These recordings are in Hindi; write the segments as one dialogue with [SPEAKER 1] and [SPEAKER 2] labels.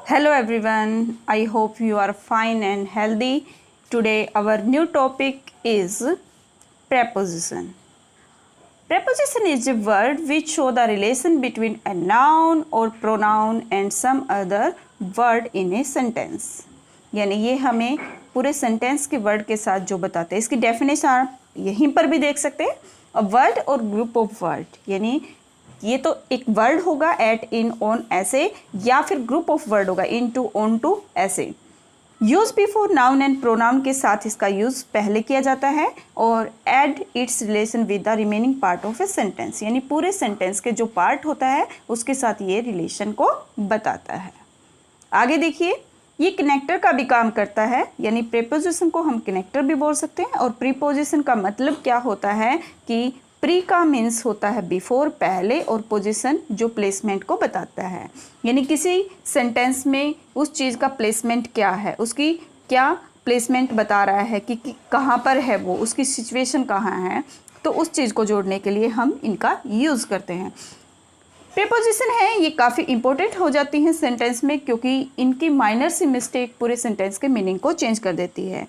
[SPEAKER 1] Hello everyone, I hope you are fine and healthy. Today our new topic is preposition. Preposition is a word which show the relation between a noun or pronoun and some other word in a sentence. यानी ये हमें पूरे सेंटेंस के वर्ड के साथ जो बताते हैं, इसकी डेफिनेशन आप यहीं पर भी देख सकते हैं. अ वर्ड और ग्रुप ऑफ वर्ड, यानी ये तो एक वर्ड होगा एट, इन, ऑन ऐसे, या फिर ग्रुप ऑफ वर्ड होगा इन टू, ऑन टू ऐसे. Use before noun and pronoun के साथ इसका यूज पहले किया जाता है और add its relation with the remaining part of a sentence, यानी पूरे सेंटेंस के जो पार्ट होता है उसके साथ ये रिलेशन को बताता है. आगे देखिए, ये कनेक्टर का भी काम करता है, यानी प्रीपोजिशन को हम कनेक्टर भी बोल सकते हैं. और प्रीपोजिशन का मतलब क्या होता है कि प्री का मीन्स होता है बिफोर, पहले, और पोजीशन जो प्लेसमेंट को बताता है. यानी किसी सेंटेंस में उस चीज़ का प्लेसमेंट क्या है, उसकी क्या प्लेसमेंट बता रहा है कि कहाँ पर है वो, उसकी सिचुएशन कहाँ है, तो उस चीज़ को जोड़ने के लिए हम इनका यूज़ करते हैं. प्रीपोजिशन है ये काफ़ी इंपॉर्टेंट हो जाती हैं सेंटेंस में, क्योंकि इनकी माइनर सी मिस्टेक पूरे सेंटेंस के मीनिंग को चेंज कर देती है.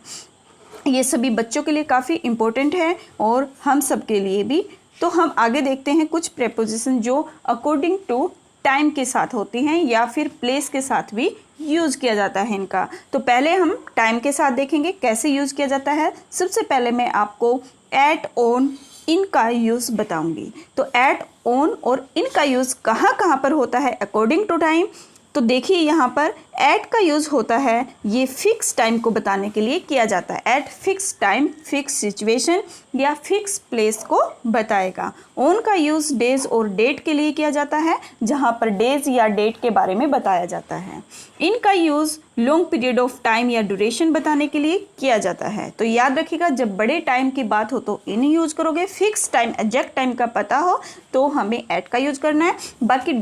[SPEAKER 1] ये सभी बच्चों के लिए काफ़ी इम्पोर्टेंट है और हम सब के लिए भी. तो हम आगे देखते हैं कुछ प्रीपोजिशन जो अकॉर्डिंग टू टाइम के साथ होती हैं या फिर प्लेस के साथ भी यूज़ किया जाता है इनका. तो पहले हम टाइम के साथ देखेंगे कैसे यूज़ किया जाता है. सबसे पहले मैं आपको एट, ऑन, इन का यूज़ बताऊंगी. तो एट, ऑन और इन का यूज़ कहाँ कहाँ पर होता है अकॉर्डिंग टू टाइम. तो देखिए यहाँ पर एट का यूज़ होता है, ये फिक्स टाइम को बताने के लिए किया जाता है. Eight fix time, fix situation या फिक्स प्लेस को बताएगा. ऑन का यूज़ डेज और डेट के लिए किया जाता है, जहाँ पर डेज या डेट के बारे में बताया जाता है. इन का use long period of time या ड्यूरेशन बताने के लिए किया जाता है. तो याद रखिएगा, जब बड़े टाइम की बात हो तो इन यूज़ करोगे, फिक्स टाइम एग्जैक्ट टाइम का पता हो तो हमें एट का यूज़ करना है. बाकी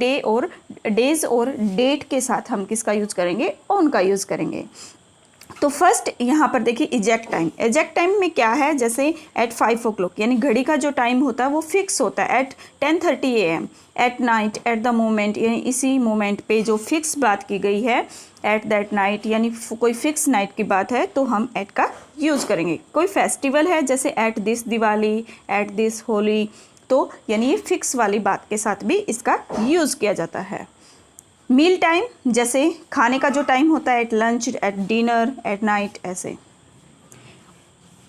[SPEAKER 1] डेज और डेट के साथ हम किसका यूज़ करेंगे, ऑन का यूज़ करेंगे. तो फर्स्ट यहाँ पर देखिए एग्जैक्ट टाइम. एग्जैक्ट टाइम में क्या है, जैसे एट 5 o'clock, यानी घड़ी का जो टाइम होता है वो फिक्स होता है. At 10:30 AM, at night, at the moment, यानी इसी मोमेंट पे जो फिक्स बात की गई है, एट दैट नाइट, यानी कोई फिक्स नाइट की बात है तो हम एट का यूज़ करेंगे. कोई फेस्टिवल है जैसे at this Diwali, at this Holi, तो यानी ये फिक्स वाली बात के साथ भी इसका यूज़ किया जाता है. मील टाइम, जैसे खाने का जो टाइम होता है, at lunch, at dinner, at night ऐसे.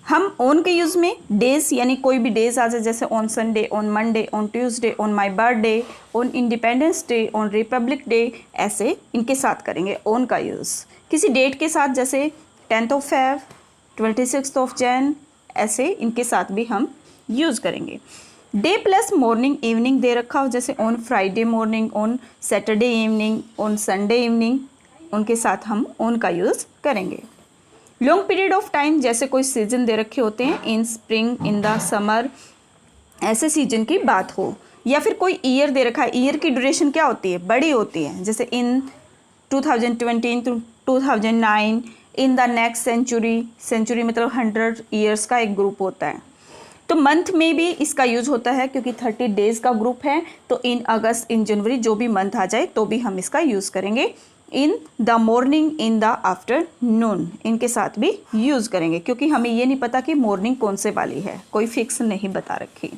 [SPEAKER 1] हम ऑन के यूज़ में डेज, यानी कोई भी डेज आ जाए, जैसे on Sunday, on Monday, on Tuesday, on my birthday, on independence day, on Republic day, ऐसे इनके साथ करेंगे ऑन का यूज़. किसी डेट के साथ जैसे 10th of Feb, 26th of Jan, ऐसे इनके साथ भी हम यूज़ करेंगे. डे प्लस मॉर्निंग इवनिंग दे रखा हो, जैसे on Friday morning, on Saturday evening, on Sunday evening, उनके साथ हम ऑन का यूज़ करेंगे. लॉन्ग पीरियड ऑफ टाइम, जैसे कोई सीजन दे रखे होते हैं, इन स्प्रिंग, इन द समर, ऐसे सीजन की बात हो. या फिर कोई ईयर दे रखा है, ईयर की ड्यूरेशन क्या होती है, बड़ी होती है, जैसे in 2020 to 2009, in the next century. Century मतलब 100 ईयर्स का एक ग्रुप होता है. तो मंथ में भी इसका यूज होता है, क्योंकि 30 डेज का ग्रुप है, तो इन अगस्त, इन जनवरी, जो भी मंथ आ जाए तो भी हम इसका यूज़ करेंगे. In the morning, in the afternoon, इनके साथ भी यूज़ करेंगे, क्योंकि हमें ये नहीं पता कि मॉर्निंग कौन से वाली है, कोई फिक्स नहीं बता रखी.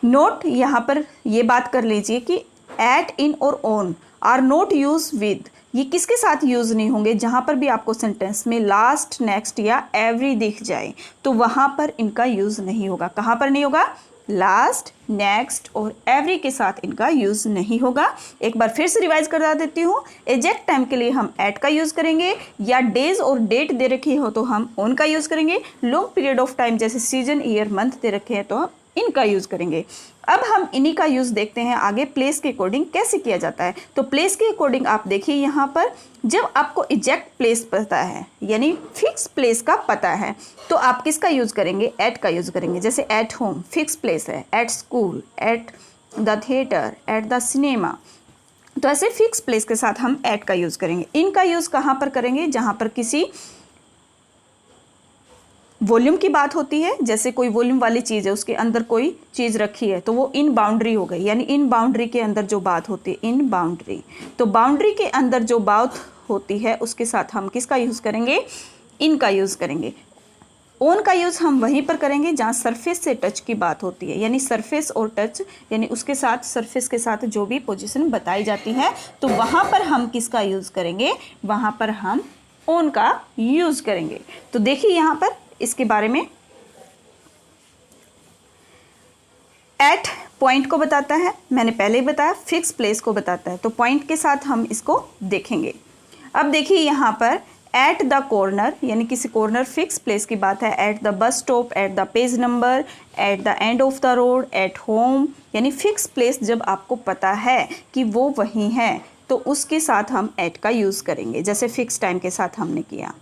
[SPEAKER 1] नोट, यहाँ पर ये बात कर लीजिए कि एट, इन और on are not use with, ये किसके साथ यूज़ नहीं होंगे. जहाँ पर भी आपको सेंटेंस में लास्ट, नेक्स्ट या एवरी दिख जाए तो वहाँ पर इनका यूज़ नहीं होगा. कहाँ पर नहीं होगा, लास्ट, नेक्स्ट और एवरी के साथ इनका यूज़ नहीं होगा. एक बार फिर से रिवाइज करा देती हूँ. एग्जैक्ट टाइम के लिए हम एट का यूज़ करेंगे, या डेज और डेट दे रखी हो तो हम ऑन का यूज़ करेंगे. लॉन्ग पीरियड ऑफ टाइम जैसे सीजन, ईयर, मंथ दे रखे हैं तो हम इनका यूज़ करेंगे. अब हम इन्हीं का यूज़ देखते हैं आगे प्लेस के अकॉर्डिंग कैसे किया जाता है. तो प्लेस के अकॉर्डिंग आप देखिए, यहाँ पर जब आपको एग्जैक्ट प्लेस पता है, यानी फिक्स प्लेस का पता है, तो आप किसका यूज़ करेंगे, एट का यूज़ करेंगे. जैसे एट होम फिक्स प्लेस है, at school, at the theatre, at the cinema, तो ऐसे फिक्स प्लेस के साथ हम एट का यूज़ करेंगे. इनका यूज़ कहाँ पर करेंगे, जहाँ पर किसी वॉल्यूम की बात होती है, जैसे कोई वॉल्यूम वाली चीज़ है, उसके अंदर कोई चीज़ रखी है तो वो इन बाउंड्री हो गई, यानी इन बाउंड्री के अंदर जो बात होती है, इन बाउंड्री। तो बाउंड्री के अंदर जो बात होती है उसके साथ हम किसका यूज़ करेंगे, इन का यूज़ करेंगे। ऑन का यूज़ हम वहीं पर करेंगे जहाँ सरफेस से टच की बात होती है, यानी सरफेस और टच, यानी उसके साथ सरफेस के साथ जो भी पोजीशन बताई जाती है तो वहाँ पर हम किसका यूज़ करेंगे, वहाँ पर हम ऑन का यूज़ करेंगे। तो देखिए यहाँ पर इसके बारे में, एट पॉइंट को बताता है, मैंने पहले ही बताया, फिक्स प्लेस को बताता है, तो पॉइंट के साथ हम इसको देखेंगे। अब देखिए यहाँ पर एट द कॉर्नर, यानी किसी कॉर्नर फिक्स प्लेस की बात है, at the bus stop, at the page number, at the end of the road, at home, यानी फिक्स प्लेस जब आपको पता है कि वो वहीं है तो उसके साथ हम एट का यूज़ करेंगे, जैसे फिक्स टाइम के साथ हमने किया।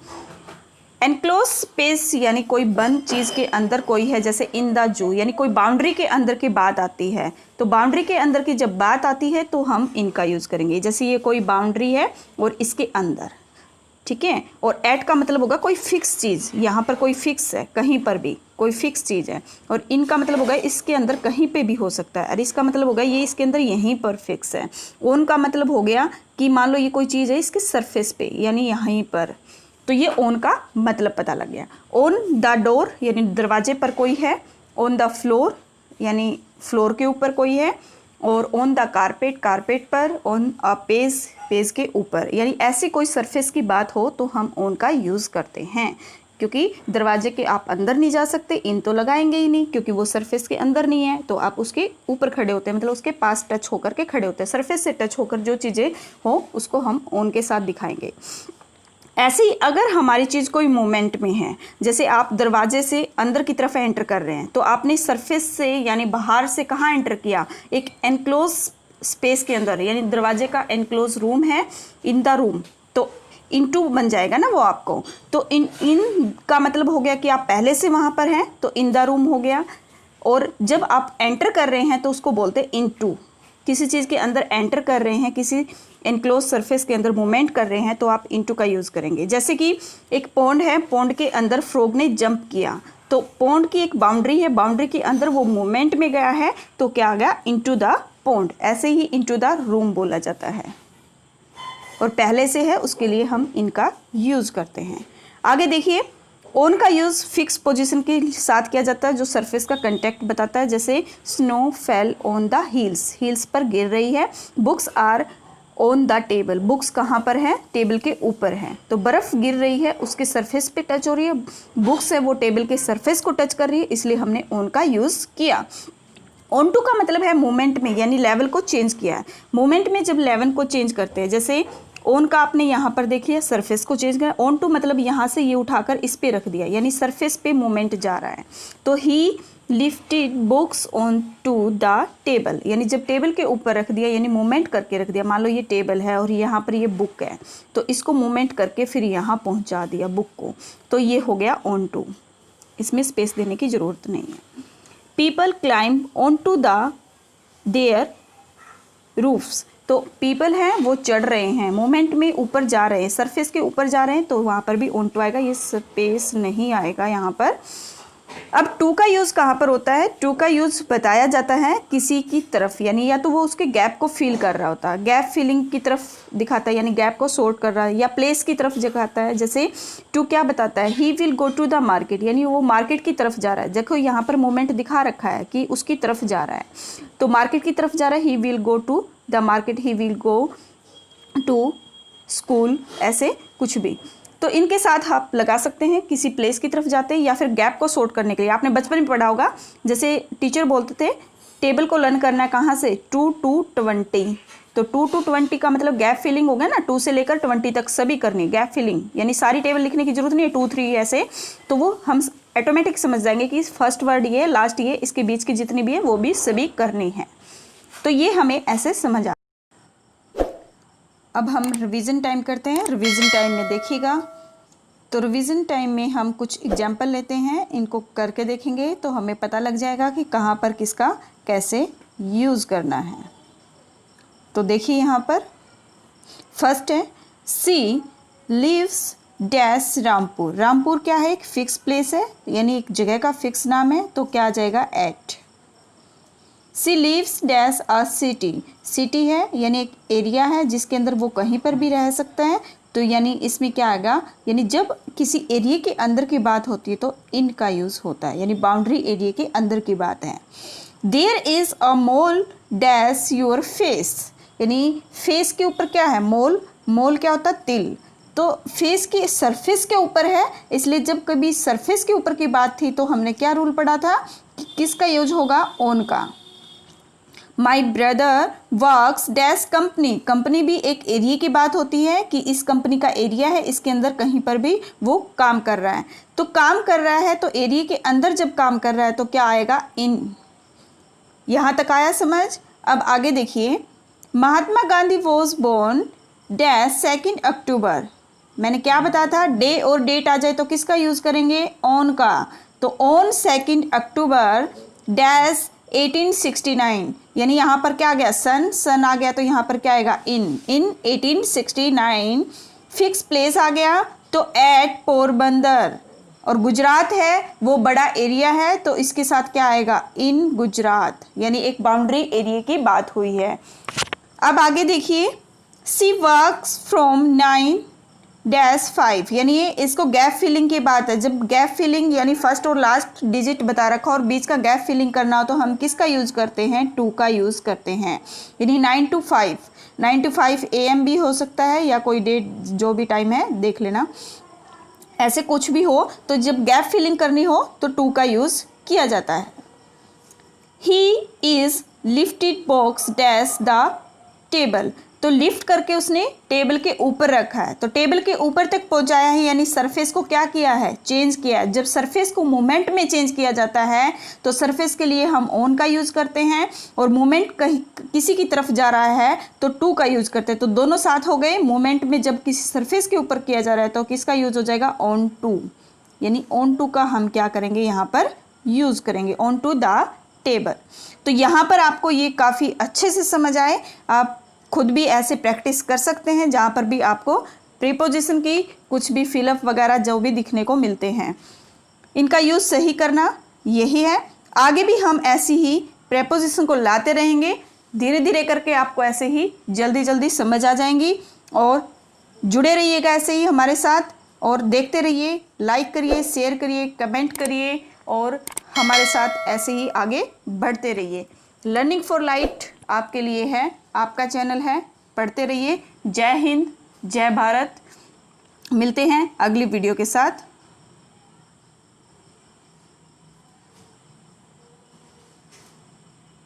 [SPEAKER 1] एनक्लोज स्पेस, यानी कोई बंद चीज़ के अंदर कोई है, जैसे इन द जू, यानी कोई बाउंड्री के अंदर की बात आती है, तो बाउंड्री के अंदर की जब बात आती है तो हम इनका यूज़ करेंगे, जैसे ये कोई बाउंड्री है और इसके अंदर, ठीक है। और एट का मतलब होगा कोई फिक्स चीज़, यहाँ पर कोई फिक्स है, कहीं पर भी कोई फिक्स चीज़ है, और इनका मतलब होगा इसके अंदर कहीं पे भी हो सकता है, और इसका मतलब होगा ये इसके अंदर यहीं पर फिक्स है। ऑन का मतलब हो गया कि मान लो ये कोई चीज़ है इसके सरफेस पे, यानी यहीं पर, तो ये ऑन का मतलब पता लग गया। ऑन द डोर, यानी दरवाजे पर कोई है, ऑन द फ्लोर, यानी फ्लोर के ऊपर कोई है, और ऑन द कारपेट, कारपेट पर, ऑन अ पेज, पेज के ऊपर, यानी ऐसी कोई सरफेस की बात हो तो हम ऑन का यूज़ करते हैं, क्योंकि दरवाजे के आप अंदर नहीं जा सकते, इन तो लगाएंगे ही नहीं क्योंकि वो सरफेस के अंदर नहीं है, तो आप उसके ऊपर खड़े होते हैं, मतलब उसके पास टच होकर के खड़े होते हैं, सरफेस से टच होकर जो चीज़ें हो उसको हम ऑन के साथ दिखाएंगे। ऐसे ही अगर हमारी चीज़ कोई मूवमेंट में है, जैसे आप दरवाजे से अंदर की तरफ एंटर कर रहे हैं तो आपने सरफेस से यानी बाहर से कहाँ एंटर किया, एक एनक्लोज स्पेस के अंदर, यानी दरवाजे का एनक्लोज रूम है, इन द रूम, तो इनटू बन जाएगा ना वो आपको, तो इन का मतलब हो गया कि आप पहले से वहाँ पर हैं तो इन द रूम हो गया, और जब आप एंटर कर रहे हैं तो उसको बोलते हैं इनटू। किसी चीज़ के अंदर एंटर कर रहे हैं, किसी एनक्लोज सरफेस के अंदर मूवमेंट कर रहे हैं तो आप इनटू का यूज़ करेंगे। जैसे कि एक पॉन्ड है, पॉन्ड के अंदर फ्रॉग ने जंप किया, तो पॉन्ड की एक बाउंड्री है, बाउंड्री के अंदर वो मूवमेंट में गया है तो क्या आ गया, इनटू द पॉन्ड। ऐसे ही इनटू द रूम बोला जाता है, और पहले से है उसके लिए हम इनका यूज़ करते हैं। आगे देखिए, ऑन का यूज़ फिक्स पोजीशन के साथ किया जाता है जो सरफेस का कंटेक्ट बताता है, जैसे snow fell on the hills, hills पर गिर रही है, books are on the table, books कहाँ पर है, टेबल के ऊपर है, तो बर्फ़ गिर रही है उसके सरफेस पे टच हो रही है, बुक्स है वो टेबल के सरफेस को टच कर रही है, इसलिए हमने ऑन का यूज़ किया। ऑन टू का मतलब है मोमेंट में, यानी लेवल को चेंज किया है। मोमेंट में जब लेवल को चेंज करते हैं, जैसे ऑन का आपने यहाँ पर देखिए सरफेस को चेंज किया, ऑन टू मतलब यहाँ से ये उठाकर इस पे रख दिया, यानी सरफेस पे मोमेंट जा रहा है, तो he lifted books on to the table, यानी जब टेबल के ऊपर रख दिया, यानी मूवमेंट करके रख दिया, मान लो ये टेबल है और यहाँ पर ये बुक है, तो इसको मूवमेंट करके फिर यहाँ पहुँचा दिया बुक को, तो ये हो गया ऑन टू, इसमें स्पेस देने की ज़रूरत नहीं है। People climb on to the their roofs, तो पीपल हैं वो चढ़ रहे हैं, मोमेंट में ऊपर जा रहे हैं, सरफेस के ऊपर जा रहे हैं, तो वहाँ पर भी ऑन टू आएगा, ये स्पेस नहीं आएगा यहाँ पर। अब टू का यूज़ कहाँ पर होता है, टू का यूज़ बताया जाता है किसी की तरफ, यानी या तो वो उसके गैप को फील कर रहा होता है, गैप फीलिंग की तरफ दिखाता है, यानी गैप को सॉर्ट कर रहा है, या प्लेस की तरफ दिखाता है। जैसे टू क्या बताता है, he will go to the market, यानी वो मार्केट की तरफ जा रहा है, देखो यहाँ पर मोमेंट दिखा रखा है कि उसकी तरफ जा रहा है, तो मार्केट की तरफ जा रहा है, he will go to the market, he will go to school, ऐसे कुछ भी, तो इनके साथ आप लगा सकते हैं किसी प्लेस की तरफ जाते हैं या फिर गैप को सॉर्ट करने के लिए। आपने बचपन में पढ़ा होगा, जैसे टेबल बोलते थे टेबल को लर्न करना है कहाँ से, 2 to 20, तो 2 to 20 का मतलब गैप फिलिंग हो गया ना, 2 से लेकर 20 तक सभी करनी गैप फिलिंग, यानी सारी टेबल लिखने की जरूरत नहीं है, 2 3 ऐसे, तो वो हम ऑटोमेटिक समझ जाएंगे कि फर्स्ट वर्ड ये, लास्ट ये, इसके बीच की जितनी भी है वो भी सभी करनी है, तो ये हमें ऐसे समझ आ। अब हम रिवीजन टाइम करते हैं। रिवीजन टाइम में देखिएगा, तो रिवीजन टाइम में हम कुछ एग्जाम्पल लेते हैं, इनको करके देखेंगे तो हमें पता लग जाएगा कि कहाँ पर किसका कैसे यूज़ करना है। तो देखिए यहाँ पर फर्स्ट है, सी लीव्स डैश रामपुर। रामपुर क्या है? एक फिक्स प्लेस है, यानी एक जगह का फिक्स नाम है, तो क्या आ जाएगा? At. She lives dash a city. City है यानी एक एरिया है जिसके अंदर वो कहीं पर भी रह सकता है, तो यानी इसमें क्या आएगा? यानी जब किसी एरिया के अंदर की बात होती है तो इन का यूज़ होता है, यानी बाउंड्री एरिया के अंदर की बात है। There is a mole dash your face, यानी फेस के ऊपर क्या है? मोल। मोल क्या होता है? तिल। तो फेस की सरफेस के ऊपर है, इसलिए जब कभी सरफेस के ऊपर की बात थी तो हमने क्या रूल पढ़ा था कि किसका यूज होगा? ओन का। My brother works dash company. Company भी एक एरिया की बात होती है कि इस कंपनी का एरिया है, इसके अंदर कहीं पर भी वो काम कर रहा है। तो काम कर रहा है तो एरिया के अंदर जब काम कर रहा है तो क्या आएगा? इन। यहाँ तक आया समझ? अब आगे देखिए, Mahatma Gandhi was born dash 2 अक्टूबर। मैंने क्या बताया था? डे और डेट आ जाए तो किसका यूज़ करेंगे? ऑन का। तो ऑन 2 अक्टूबर डैश 1869, यानी यहाँ पर क्या आ गया? सन। सन आ गया तो यहाँ पर क्या आएगा? इन 1869। फिक्स प्लेस आ गया तो एट पोरबंदर, और गुजरात है वो बड़ा एरिया है तो इसके साथ क्या आएगा? इन गुजरात, यानी एक बाउंड्री एरिया की बात हुई है। अब आगे देखिए, सी वर्क्स फ्रॉम 9-5, यानी इसको गैप फिलिंग की बात है। जब गैप फिलिंग यानी फर्स्ट और लास्ट डिजिट बता रखा और बीच का गैप फिलिंग करना हो तो हम किसका यूज़ करते हैं? 2 का यूज़ करते हैं, यानी 9 to 5। 9 to 5 AM भी हो सकता है या कोई डेट, जो भी टाइम है देख लेना। ऐसे कुछ भी हो तो जब गैप फिलिंग करनी हो तो 2 का यूज़ किया जाता है। He is lifted box dash the table, तो लिफ्ट करके उसने टेबल के ऊपर रखा है, तो टेबल के ऊपर तक पहुंचाया है, यानी सरफेस को क्या किया है? चेंज किया है। जब सरफेस को मूवमेंट में चेंज किया जाता है तो सरफेस के लिए हम ऑन का यूज़ करते हैं, और मूवमेंट कहीं किसी की तरफ जा रहा है तो 2 का यूज़ करते हैं। तो दोनों साथ हो गए। मूवमेंट में जब किसी सरफेस के ऊपर किया जा रहा है तो किसका यूज़ हो जाएगा? ऑन टू, यानी ऑन टू का हम क्या करेंगे? यहाँ पर यूज़ करेंगे, ऑन टू द टेबल। तो यहाँ पर आपको ये काफ़ी अच्छे से समझ आए। आप खुद भी ऐसे प्रैक्टिस कर सकते हैं जहाँ पर भी आपको प्रीपोजिशन की कुछ भी फिलअप वगैरह जो भी दिखने को मिलते हैं, इनका यूज़ सही करना यही है। आगे भी हम ऐसी ही प्रीपोजिशन को लाते रहेंगे, धीरे धीरे करके आपको ऐसे ही जल्दी जल्दी समझ आ जाएंगी। और जुड़े रहिएगा ऐसे ही हमारे साथ, और देखते रहिए, लाइक करिए, शेयर करिए, कमेंट करिए, और हमारे साथ ऐसे ही आगे बढ़ते रहिए। लर्निंग फॉर लाइट आपके लिए है, आपका चैनल है, पढ़ते रहिए। जय हिंद, जय भारत। मिलते हैं अगली वीडियो के साथ।